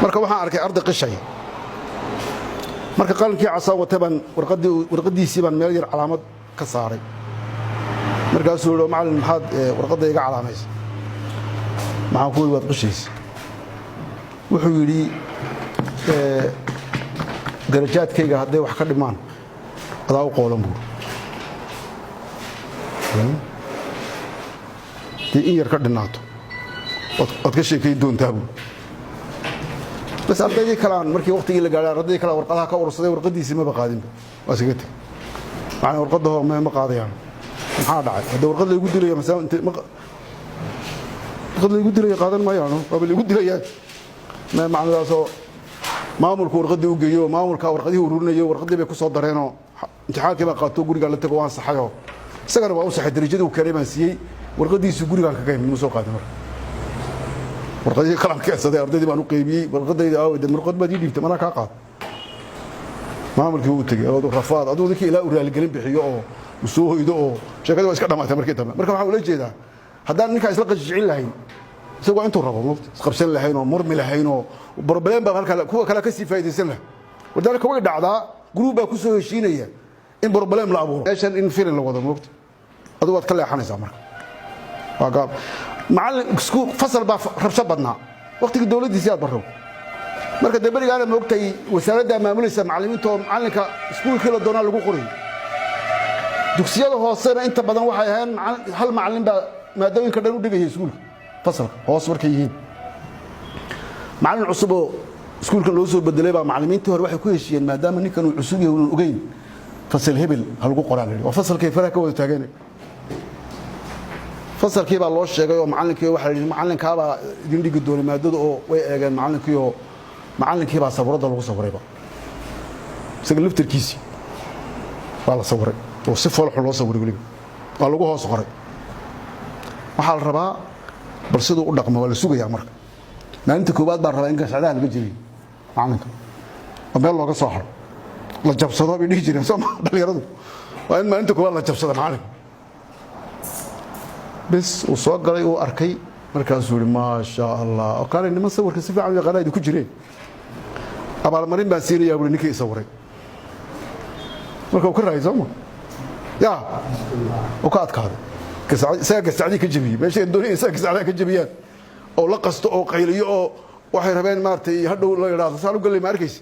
marka waxaan arkay arday qishay marka qalinkii casaa wataban warqadiisii baan meel yar calaamad ka saaray markaasuu yidhi macallin maxaad warqadda iga calaamaysa maxaan ku yidhi waad qishaysa wuxuu yidhi darajaadkayga hadday wax ka dhimaan adaa u qoolan buuri dee in yar ka dhinaato waad ka sheekay doontaa buuri bas ardaydii kalaan markii waqtigii la gaadhay ardaydii kale warqadaha ka urursaday warqadiisii maba qaadinba waa isaga teg macnaa warqadahoo ma qaadayaan maxaa dhacay hadda warqad laygu dilayo warqad laygu dilayo qaadan maayaano waaba laygu dilayaan macnadaasoo maamulku warqadii u geeyo maamulka warqadihii ururinayo warqadii bay ku soo dareenoo imtixaankii baa qaato guriga la tago waan saxayo isagana waa u saxay darajadii uu keenay baan siiyey warqadiisii gurigaan kaga imid ma soo qaadin marka warqadii kalaan keensaday ardaydii baan u qaybiyey warqadayda aawada warqad baad ii dhiibtay manaa kaa qaad maamulkii uu tagay oo rafaad aduu dadkii ilaa u raaligelin bixiyo oo soo hoydo oo sheekada waa iska dhamaatay markii dambe marka waxaan ula jeedaa haddaan ninkaa isla qashicin lahayn isagoo intuu rabo isqabsan lahayn oo murmi lahayn oo problem baa halka kuwa kale ka sii faa'iideysan lahaa wadaalka way dhacdaa group baa ku soo heshiinaya in problem la abuuro meeshan in firin la wado moogta aduu waad ka leexanaysaa marka waa gaab macallin isku fasal baa rabsho badnaa waqtigii dawladdiisii aad barrow marka dee berigaana moogtay wasaaradda maamulaysa macallimiinta oo macallinka iskuulkii la doonaa lagu qoray dugsiyada hoosena inta badan waxay ahayn hal macallin baa maadooyinka dhan u dhigaya iskuulka fasalka hoos markay yihiin macallin cusub oo iskuulka loo soo bedelay baa macallimiintii hore waxay ku heshiiyeen maadaama ninkan uu cusub yahay uu ogeyn fasal hebel ha lagu qoraa la yidhi waa fasalkay faraha ka wada taageen fasalkii baa loo sheegay oo macallinkii waxa la yidhi macallinkaabaa idin dhigi doonay maadada oo way eegeen macallinkii baa sabuuradda lagu sawirayba isaga laftarkiisii waa la sawiray oo si foolxu loo sawiray weliba waa lagu hoos qoray waxaa la rabaa bal siduu u dhaqmo waa la sugayaa marka maalinta koowaad baa rabaa in gascadaha laga jebiyo macallinka oo meel looga soo haro la jabsado bay dhihi jireen soo maa dhalinyaradu waa in maalinta koowaad la jabsado macallinka bes uu soo galay uu arkay markaasuu yidhi maasha allah oo kaale niman sawirka si fiican u yaqaanaa idinku jireen abaalmarin baan siinayaa buuri ninkii i sawiray marka uu ka raayay soo ma yaa uu ka adkaaday isaga gasacdii ka jabiyey meeshay doonayeen isaga gasacdaha ka jabiyaan oo la qasto oo qayliyo oo waxay rabeen maartay hadhow la yidhaahdo saan u gallay ma arkaysa